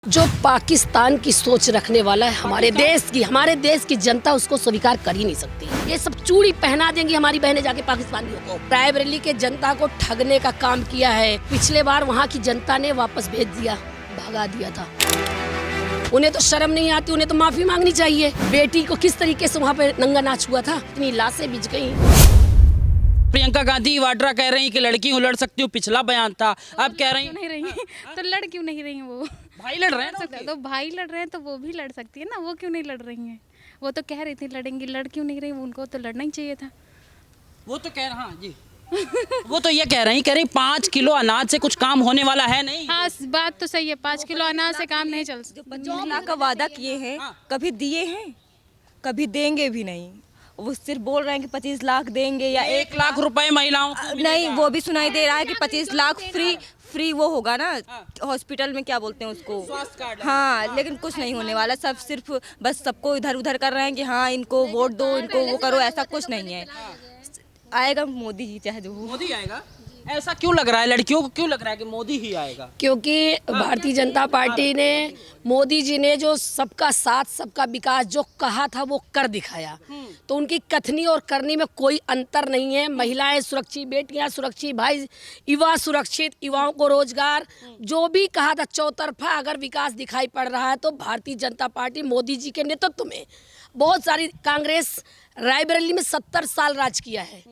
जो पाकिस्तान की सोच रखने वाला है हमारे देश की जनता उसको स्वीकार कर ही नहीं सकती। ये सब चूड़ी पहना देंगी हमारी बहनें जाके पाकिस्तानियों को। रायबरेली के जनता को ठगने का काम किया है। पिछले बार वहाँ की जनता ने वापस भेज दिया, भगा दिया था। उन्हें तो शर्म नहीं आती, उन्हें तो माफी मांगनी चाहिए। बेटी को किस तरीके से वहाँ पे नंगा नाच हुआ था, इतनी लाशें बिछ गई। प्रियंका गांधी वाड्रा कह रही कि लड़की लड़ सकती हूँ, पिछला बयान था। अब कह रही नहीं रही तो लड़ क्यों नहीं रही वो? भाई लड़ रहे हैं तो भाई लड़ रहे हैं तो वो भी लड़ सकती है ना, वो क्यों नहीं लड़ रही हैं? वो तो कह रही थी लड़ेंगी, लड़ क्यों नहीं रही? उनको तो लड़ना ही चाहिए था। वो तो कह रहा, हाँ जी वो तो ये कह रही 5 किलो अनाज से कुछ काम होने वाला है नहीं। हाँ बात तो सही है, 5 किलो अनाज से काम नहीं चल सकता। 50 लाख का वादा किए हैं, कभी दिए हैं? कभी देंगे भी नहीं। वो सिर्फ बोल रहे हैं कि 25 लाख देंगे या 1 लाख रुपए महिलाओं को नहीं, वो भी सुनाई दे रहा है कि 25 लाख फ्री वो होगा ना हॉस्पिटल में, क्या बोलते हैं उसको, स्वास्थ्य कार्ड। हाँ, लेकिन कुछ नहीं होने वाला। सब सिर्फ बस सबको इधर उधर कर रहे हैं कि हाँ इनको वोट दो, इनको वो करो, ऐसा कुछ नहीं है। आएगा मोदी ही, चाहे जो हो। मोदी आएगा। ऐसा क्यों लग रहा है, लड़कियों को क्यों लग रहा है कि मोदी ही आएगा? क्योंकि भारतीय जनता पार्टी ने, मोदी जी ने जो सबका साथ सबका विकास जो कहा था वो कर दिखाया। तो उनकी कथनी और करनी में कोई अंतर नहीं है। महिलाएं सुरक्षित, बेटियां सुरक्षित, भाई युवा सुरक्षित, युवाओं को रोजगार, जो भी कहा था चौतरफा अगर विकास दिखाई पड़ रहा है तो भारतीय जनता पार्टी मोदी जी के नेतृत्व में। बहुत सारी कांग्रेस रायबरेली में 70 साल राज किया है।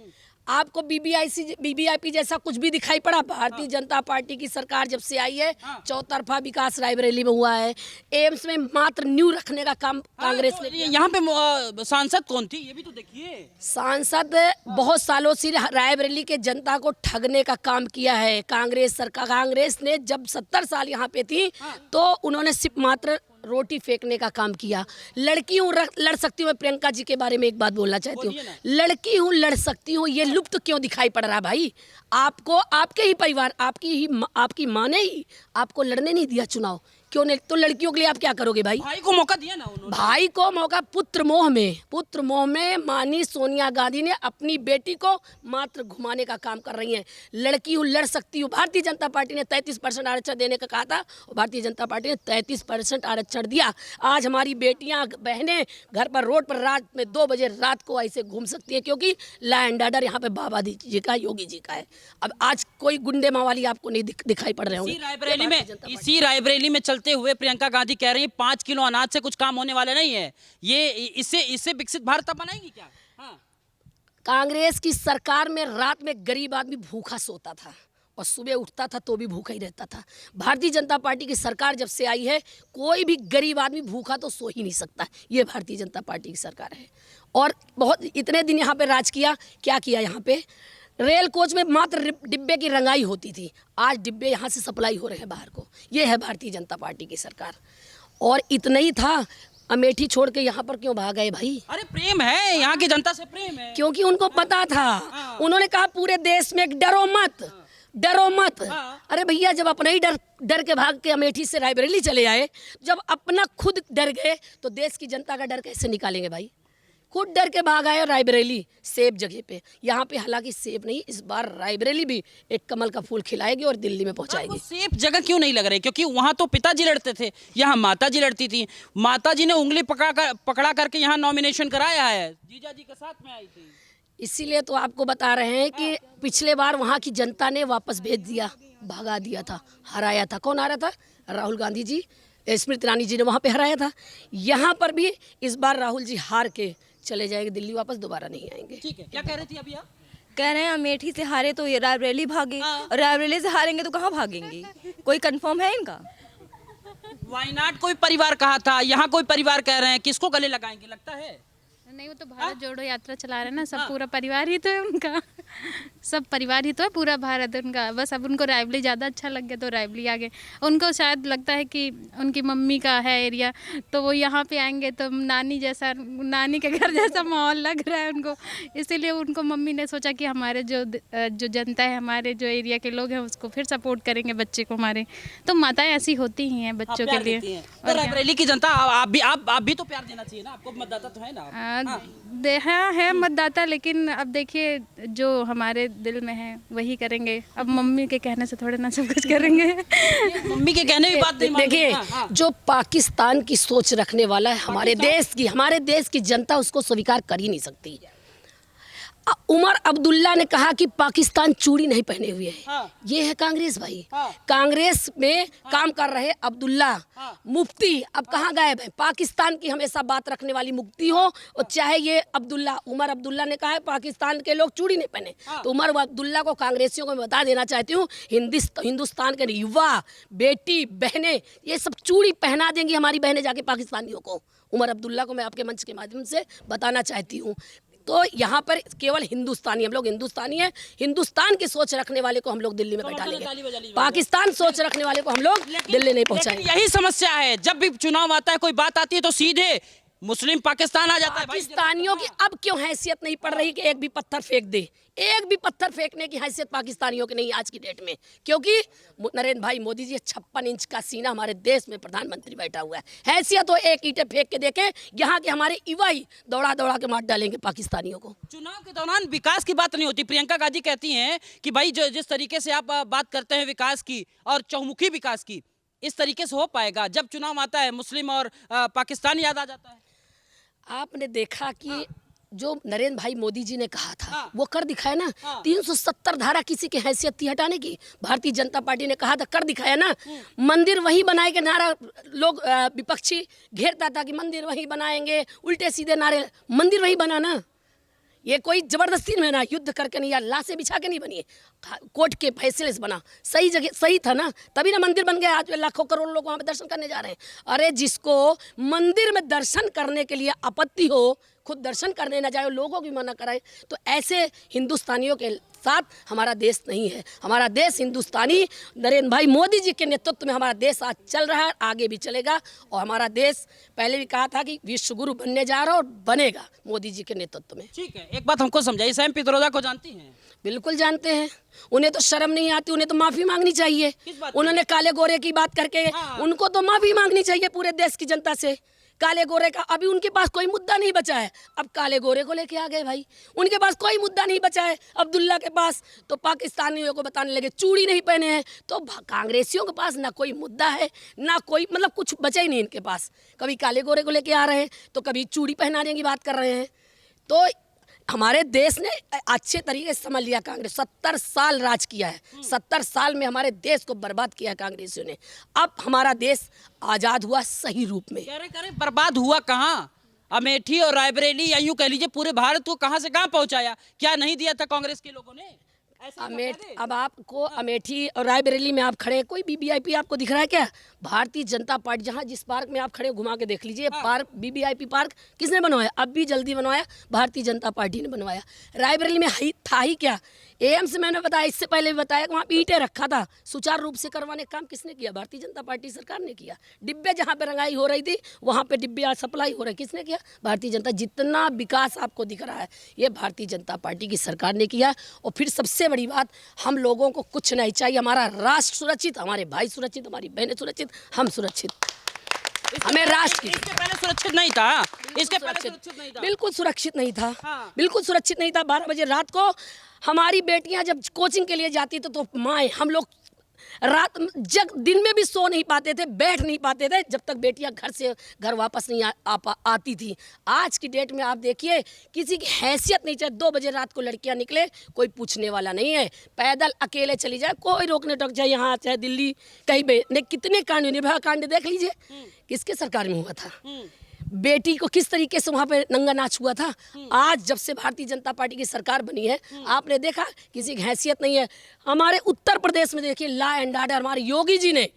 आपको बीबीआईपी जैसा कुछ भी दिखाई पड़ा? भारतीय जनता पार्टी की सरकार जब से आई है चौतरफा विकास रायबरेली में हुआ है। एम्स में मात्र न्यू रखने का काम कांग्रेस ने किया। यहाँ पे सांसद कौन थी ये भी तो देखिए। सांसद बहुत सालों से रायबरेली के जनता को ठगने का काम किया है कांग्रेस सरकार। कांग्रेस ने जब 70 साल यहाँ पे थी तो उन्होंने सिर्फ मात्र रोटी फेंकने का काम किया। लड़की हूँ लड़ सकती हूँ। मैं प्रियंका जी के बारे में एक बात बोलना चाहती हूँ। लड़की हूँ लड़ सकती हूँ, ये लुप्त क्यों दिखाई पड़ रहा है भाई? आपको आपके ही परिवार, आपकी माँ ने ही आपको लड़ने नहीं दिया चुनाव, क्यों नहीं? तो लड़कियों के लिए आप क्या करोगे भाई? भाई को मौका दिया ना उन्होंने। भाई को मौका, पुत्र मोह में माननीय सोनिया गांधी ने अपनी बेटी को मात्र घुमाने का काम कर रही हैं। लड़की हूँ लड़ सकती हूँ। भारतीय जनता पार्टी ने 33% आरक्षण देने का कहा था और भारतीय जनता पार्टी ने 33% आरक्षण दिया। आज हमारी बेटियां बहनें घर पर रोड पर रात में 2 बजे रात को ऐसे घूम सकती है, क्योंकि लॉ एंड ऑर्डर यहाँ पे बाबा जी का, योगी जी का है। अब आज कोई गुंडे मावाली आपको नहीं दिखाई पड़ रहे होंगे। इसी रायबरेली में चलते हुए प्रियंका गांधी कह रही है 5 किलो अनाज से कुछ काम होने वाला नहीं है। ये इससे विकसित भारत बनाएंगी क्या? हाँ। कांग्रेस की सरकार में रात में गरीब आदमी भूखा सोता था और सुबह उठता था तो भी भूखा ही रहता था। भारतीय जनता पार्टी की सरकार जब से आई है कोई भी गरीब आदमी भूखा तो सो ही नहीं सकता। ये भारतीय जनता पार्टी की सरकार है। और बहुत इतने दिन यहाँ पे राज किया, क्या किया यहाँ पे? रेल कोच में मात्र डिब्बे की रंगाई होती थी, आज डिब्बे यहाँ से सप्लाई हो रहे हैं बाहर को। ये है भारतीय जनता पार्टी की सरकार। और इतना ही था, अमेठी छोड़ के यहाँ पर क्यों भाग गए भाई? अरे प्रेम है, यहाँ की जनता से प्रेम है। क्योंकि उनको पता था। उन्होंने कहा पूरे देश में डरो मत। अरे भैया, जब अपना ही डर के भाग के अमेठी से रायबरेली चले आए, जब अपना खुद डर गए तो देश की जनता का डर कैसे निकालेंगे भाई? खुद डर के भाग आए रायबरेली सेब जगह पे। यहाँ पे हालांकि सेब नहीं, इस बार रायबरेली भी एक कमल का फूल खिलाएगी और दिल्ली में पहुंचाएगी। सेब जगह क्यों नहीं लग रही? क्योंकि वहाँ तो पिताजी लड़ते थे, यहाँ माताजी लड़ती थी। माताजी ने उंगली पकड़ा करके यहाँ नॉमिनेशन कराया है, जीजा जी के साथ में आई थी। इसीलिए तो आपको बता रहे हैं कि पिछले बार वहाँ की जनता ने वापस भेज दिया, भगा दिया था, हराया था। कौन हारा था? राहुल गांधी जी, स्मृति ईरानी जी ने वहाँ पे हराया था। यहाँ पर भी इस बार राहुल जी हार के चले जाएंगे दिल्ली, वापस दोबारा नहीं आएंगे। ठीक है, क्या कह रही थी अभी आप? कह रहे हैं अमेठी से हारे तो ये रायबरेली भागे, और रायबरेली से हारेंगे तो कहाँ भागेंगी? कोई कंफर्म है इनका? वायनाड कोई परिवार कहा था, यहाँ कोई परिवार कह रहे हैं, किसको गले लगाएंगे लगता है? नहीं, वो तो भारत जोड़ो यात्रा चला रहे हैं ना, सब पूरा परिवार ही तो है उनका। सब परिवार ही तो है, पूरा भारत उनका। बस अब उनको रायबरेली ज़्यादा अच्छा लग गया तो रायबरेली आ गए। उनको शायद लगता है कि उनकी मम्मी का है एरिया, तो वो यहाँ पे आएंगे तो नानी के घर जैसा माहौल लग रहा है उनको। इसीलिए उनको मम्मी ने सोचा कि हमारे जो जनता है, हमारे जो एरिया के लोग हैं उसको फिर सपोर्ट करेंगे, बच्चे को हमारे। तो माताएँ ऐसी होती ही हैं बच्चों के लिए। तो रायबरेली की जनता आप भी तो प्यार देना चाहिए ना, आपको मतदाता तो है ना। हाँ है मतदाता, लेकिन अब देखिए जो हमारे दिल में है वही करेंगे। अब मम्मी के कहने से थोड़े ना सब कुछ करेंगे। मम्मी के कहने की बात नहीं मानते। देखिए, हाँ। जो पाकिस्तान की सोच रखने वाला है हमारे देश की जनता उसको स्वीकार कर ही नहीं सकती। उमर अब्दुल्ला ने कहा कि पाकिस्तान चूड़ी नहीं पहने हुए है। हाँ। ये है कांग्रेस भाई। हाँ। कांग्रेस में काम कर रहे अब्दुल्ला मुफ्ती अब कहाँ गायब है। पाकिस्तान की हमेशा बात रखने वाली मुफ्ती हो और चाहे ये अब्दुल्ला, उमर अब्दुल्ला ने कहा है पाकिस्तान के लोग चूड़ी नहीं पहने। तो उमर अब्दुल्ला को, कांग्रेसियों को मैं बता देना चाहती हूँ, हिंदुस्तान के युवा, बेटी, बहनें ये सब चूड़ी पहना देंगी हमारी बहनें जाके पाकिस्तानियों को। उमर अब्दुल्ला को मैं आपके मंच के माध्यम से बताना चाहती हूँ। तो यहाँ पर केवल हिंदुस्तानी, हम लोग हिंदुस्तानी हैं, हिंदुस्तान की सोच रखने वाले को हम लोग दिल्ली में बैठा लेंगे, पाकिस्तान सोच रखने वाले को हम लोग दिल्ली नहीं पहुँचाएंगे। यही समस्या है, जब भी चुनाव आता है कोई बात आती है तो सीधे मुस्लिम पाकिस्तान आ जाता है। पाकिस्तानियों की अब क्यों हैसियत नहीं पड़ रही कि एक भी पत्थर फेंक दे। एक भी पत्थर फेंकने की हैसियत पाकिस्तानियों की नहीं आज की डेट में, क्योंकि नरेंद्र भाई मोदी जी 56 इंच का सीना हमारे देश में प्रधानमंत्री बैठा हुआ है। हैसियत हो एक ईंटें फेंक के देखे, यहाँ के हमारे युवा ही दौड़ा दौड़ा के मार डालेंगे पाकिस्तानियों को। चुनाव के दौरान विकास की बात नहीं होती। प्रियंका गांधी कहती हैं कि भाई जो जिस तरीके से आप बात करते हैं विकास की और चहुमुखी विकास की, इस तरीके से हो पाएगा। जब चुनाव आता है मुस्लिम और पाकिस्तान याद आ जाता है। आपने देखा कि जो नरेंद्र भाई मोदी जी ने कहा था वो कर दिखाया ना। 370 धारा किसी की हैसियत थी हटाने की, भारतीय जनता पार्टी ने कहा था, कर दिखाया ना। मंदिर वही बनाए के नारा लोग विपक्षी घेरता था कि मंदिर वही बनाएंगे, उल्टे सीधे नारे, मंदिर वही बना ना। ये कोई जबरदस्ती में ना, युद्ध करके नहीं या लाशें बिछा के नहीं बनी है, कोर्ट के फैसले से बना, सही जगह सही था ना, तभी ना मंदिर बन गया। आज लाखों करोड़ लोग वहाँ पे दर्शन करने जा रहे हैं। अरे जिसको मंदिर में दर्शन करने के लिए आपत्ति हो, खुद दर्शन करने ना जाए, लोगों की मना कराए, तो ऐसे हिंदुस्तानियों के साथ हमारा देश नहीं है। हमारा देश हिंदुस्तानी, नरेंद्र भाई मोदी जी के नेतृत्व में हमारा देश आज चल रहा है, आगे भी चलेगा। और हमारा देश पहले भी कहा था कि विश्व गुरु बनने जा रहा है और बनेगा मोदी जी के नेतृत्व में। ठीक है, एक बात हमको समझाइए, सैम पित्रोदा को जानती हैं? बिल्कुल जानते हैं। उन्हें तो शर्म नहीं आती, उन्हें तो माफी मांगनी चाहिए। उन्होंने काले गोरे की बात करके उनको तो माफी मांगनी चाहिए पूरे देश की जनता से। काले गोरे का अभी उनके पास कोई मुद्दा नहीं बचा है, अब काले गोरे को लेके आ गए भाई। उनके पास कोई मुद्दा नहीं बचा है अब्दुल्ला के पास, तो पाकिस्तानियों को बताने लगे चूड़ी नहीं पहने हैं। तो कांग्रेसियों के पास ना कोई मुद्दा है, ना कोई मतलब कुछ बचा ही नहीं इनके पास। कभी काले गोरे को लेके आ रहे हैं तो कभी चूड़ी पहनाने की बात कर रहे हैं। तो हमारे देश ने अच्छे तरीके से समझ लिया, कांग्रेस 70 साल राज किया है, 70 साल में हमारे देश को बर्बाद किया है कांग्रेसियों ने। अब हमारा देश आज़ाद हुआ सही रूप में। कह रहे बर्बाद हुआ कहाँ? अमेठी और रायबरेली या यूं कह लीजिए पूरे भारत को कहाँ से कहाँ पहुंचाया? क्या नहीं दिया था कांग्रेस के लोगों ने? अब आपको अमेठी और रायबरेली में आप खड़े हैं, कोई वीवीआईपी आपको दिख रहा है क्या? भारतीय जनता पार्टी, जहां जिस पार्क में आप खड़े घुमा के देख लीजिए, पार्क वीवीआईपी पार्क किसने बनवाया? अब भी जल्दी बनवाया, भारतीय जनता पार्टी ने बनवाया। रायबरेली में था ही क्या? एम्स मैंने बताया, इससे पहले भी बताया कि वहाँ ईंटें रखा था, सुचारू रूप से करवाने का काम किसने किया? भारतीय जनता पार्टी सरकार ने किया। डिब्बे जहाँ पे रंगाई हो रही थी वहाँ पे डिब्बे सप्लाई हो रही, किसने किया? भारतीय जनता। जितना विकास आपको दिख रहा है ये भारतीय जनता पार्टी की सरकार ने किया। और फिर सबसे बड़ी बात, हम लोगों को कुछ नहीं चाहिए, हमारा राष्ट्र सुरक्षित, हमारे भाई सुरक्षित, हमारी बहनें सुरक्षित, हम सुरक्षित। हमें राष्ट्र की, इसके पहले सुरक्षित नहीं था, इसके पहले सुरक्षित नहीं था, बिल्कुल सुरक्षित नहीं था, बिल्कुल सुरक्षित नहीं था। 12 बजे रात को हमारी बेटियां जब कोचिंग के लिए जाती थी तो माए हम लोग रात दिन में भी सो नहीं पाते थे, बैठ नहीं पाते थे जब तक बेटियां घर वापस नहीं आती थी। आज की डेट में आप देखिए किसी की हैसियत नहीं, चाहे 2 बजे रात को लड़कियां निकले कोई पूछने वाला नहीं है, पैदल अकेले चली जाए कोई रोकने टोक, चाहे यहाँ चाहे दिल्ली कहीं पे। ने कितने कांड, निर्भया कांड देख लीजिए, किसके सरकार में हुआ था, बेटी को किस तरीके से वहाँ पे नंगा नाच हुआ था। आज जब से भारतीय जनता पार्टी की सरकार बनी है आपने देखा किसी की हैसियत नहीं है। हमारे उत्तर प्रदेश में देखिए लॉ एंड ऑर्डर, हमारे योगी जी ने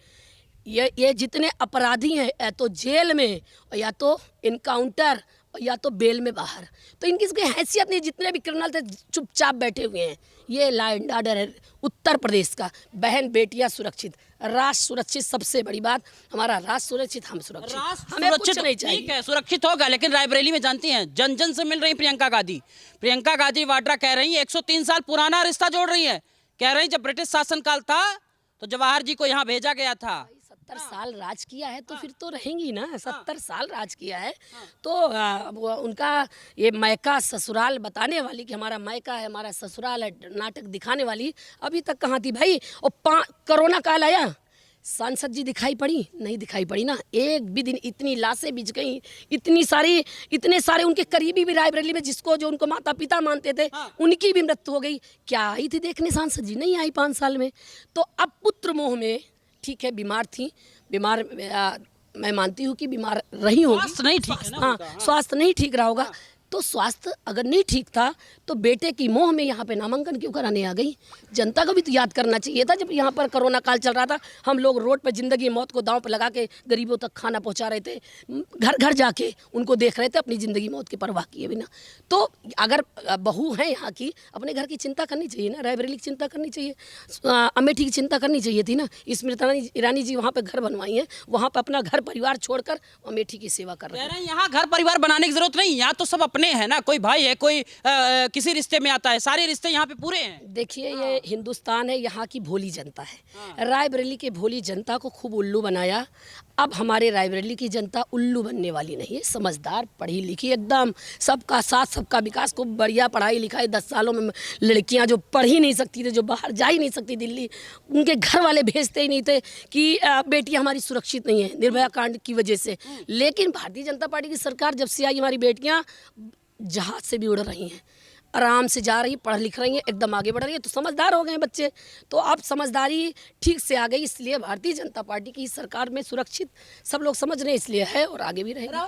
ये जितने अपराधी हैं या तो जेल में या तो इनकाउंटर या तो बेल में बाहर, तो इनकी कोई हैसियत नहीं। जितने भी क्रिमिनल थे चुपचाप बैठे हुए हैं। ये लॉ एंड ऑर्डर है उत्तर प्रदेश का। बहन बेटियां सुरक्षित, राष्ट्र सुरक्षित, सबसे बड़ी बात हमारा राष्ट्र सुरक्षित, हम सुरक्षित, हमें कुछ नहीं चाहिए। ठीक है, सुरक्षित होगा, लेकिन रायबरेली में जानती हैं जन जन से मिल रही प्रियंका गांधी वाड्रा कह रही है 103 साल पुराना रिश्ता जोड़ रही है। कह रही जब ब्रिटिश शासनकाल था तो जवाहर जी को यहाँ भेजा गया था, 70 साल राज किया है तो फिर तो रहेंगी ना। 70 साल राज किया है तो वो उनका ये मैका ससुराल बताने वाली कि हमारा मैका है, हमारा ससुराल है, नाटक दिखाने वाली अभी तक कहाँ थी भाई। और कोरोना काल आया, सांसद जी दिखाई पड़ी? नहीं दिखाई पड़ी ना। एक भी दिन इतनी लाशें बिछ गई, इतने सारे उनके करीबी भी रायबरेली में जिसको जो उनको माता पिता मानते थे उनकी भी मृत्यु हो गई। क्या आई थी देखने सांसद जी? नहीं आई 5 साल में। तो अब पुत्र मोह में, ठीक है बीमार थी, बीमार मैं मानती हूँ कि बीमार रही होगी, स्वास्थ्य नहीं ठीक है ना हाँ उनका, स्वास्थ्य नहीं ठीक रहा होगा। तो स्वास्थ्य अगर नहीं ठीक था तो बेटे की मोह में यहाँ पे नामांकन क्यों कराने आ गई? जनता को भी तो याद करना चाहिए था। जब यहाँ पर कोरोना काल चल रहा था, हम लोग रोड पर जिंदगी मौत को दांव पर लगा के गरीबों तक खाना पहुँचा रहे थे, घर घर जाके उनको देख रहे थे अपनी ज़िंदगी मौत की परवाह किए बिना। तो अगर बहू है यहाँ की, अपने घर की चिंता करनी चाहिए ना, रायबरेली की चिंता करनी चाहिए, अमेठी की चिंता करनी चाहिए थी ना। स्मृति ईरानी जी वहाँ पर घर बनवाई हैं, वहाँ पर अपना घर परिवार छोड़कर अमेठी की सेवा कर रहे हैं। यहाँ घर परिवार बनाने की जरूरत नहीं, यहाँ तो सब अपने है ना, कोई भाई है, कोई किसी रिश्ते में आता है, सारे रिश्ते यहाँ पे पूरे हैं। देखिए ये हिंदुस्तान है, यहाँ की भोली जनता है। रायबरेली के भोली जनता को खूब उल्लू बनाया। अब हमारे रायबरेली की जनता उल्लू बनने वाली नहीं है, समझदार पढ़ी लिखी एकदम, सबका साथ सबका विकास को बढ़िया पढ़ाई लिखाई। 10 सालों में लड़कियां जो पढ़ ही नहीं सकती थी, जो बाहर जा ही नहीं सकती दिल्ली, उनके घर वाले भेजते ही नहीं थे कि बेटियां हमारी सुरक्षित नहीं है निर्भया कांड की वजह से। लेकिन भारतीय जनता पार्टी की सरकार जब से आई, हमारी बेटियां जहाज से भी उड़ रही हैं, आराम से जा रही, पढ़ लिख रही हैं, एकदम आगे बढ़ रही है। तो समझदार हो गए हैं बच्चे, तो अब समझदारी ठीक से आ गई। इसलिए भारतीय जनता पार्टी की सरकार में सुरक्षित सब लोग समझ रहे हैं, इसलिए है और आगे भी रहेगा।